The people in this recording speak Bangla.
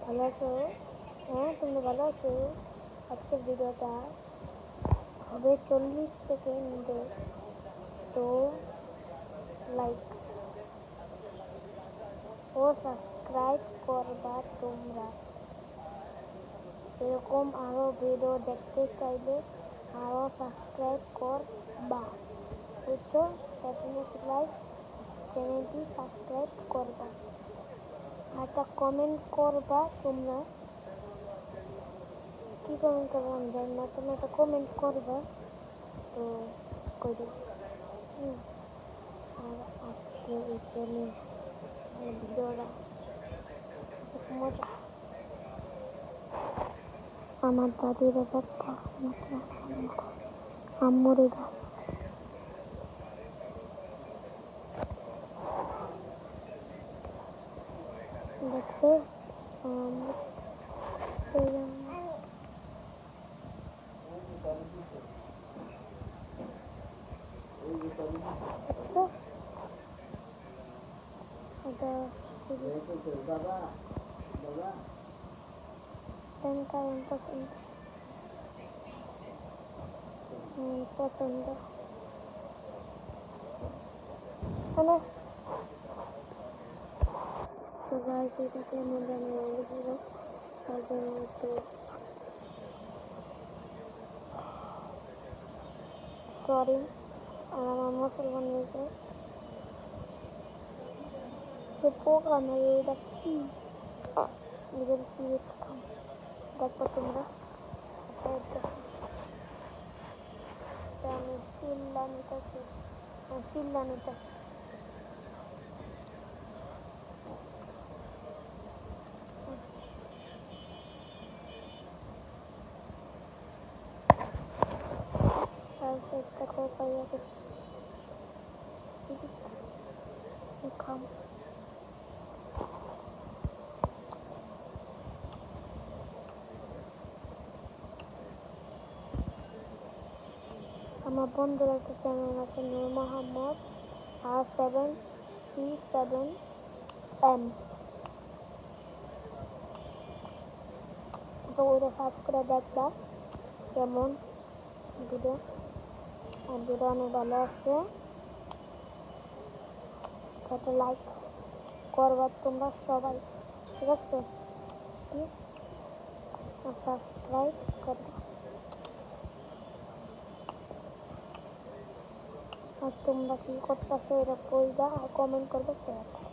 ভালো আছো? হ্যাঁ, তুমি ভালো আছো? আজকের ভিডিওটা হবে 40 সেকেন্ডের, তো লাইক ও সাবস্ক্রাইব করবা তোমরা। এরকম আরও ভিডিও দেখতে চাইলে আরও সাবস্ক্রাইব করবা, বুঝছো? লাইক চ্যানেলটি সাবস্ক্রাইব করবা, একটা কমেন্ট করবা। তোমরা কি কমেন্ট করবো আমি জানি না, তুমি একটা কমেন্ট করবা, তো করি। আর আজকে এই চ্যালেঞ্জ ভিডিওটা মজা। আমার দাদির ব্যাপারটা আম্মুরে গান দেখছে। দেখছো এটা পছন্দ মানে। তো গাইস, এটা কেমন জানি হয়েছিল, তার জন্য একটু সরি। আর আমার মুসলমান হয়েছে যে পোকা মেরে, এটা কি নিজের সিরিয়াস খাম দেখো তোমরা। আমি শিল্লা নিতেছি, শিল্লা নিতেছি। দেখো পাইয়া গেছি খাম। আমার বন্ধুর একটা চ্যানেল আছে, নূর মোহাম্মদ R7C7M, তো ওটা সার্চ করে দেখবা কেমন ভিডিও। আর ভিডিও অনেক ভালো আছে, একটা লাইক করবা তোমরা সবাই, ঠিক আছে? সাবস্ক্রাইব করবা। আর তোমরা কি করতেছো এটা কইবা, আর কমেন্ট করবে, শেয়ার করবা।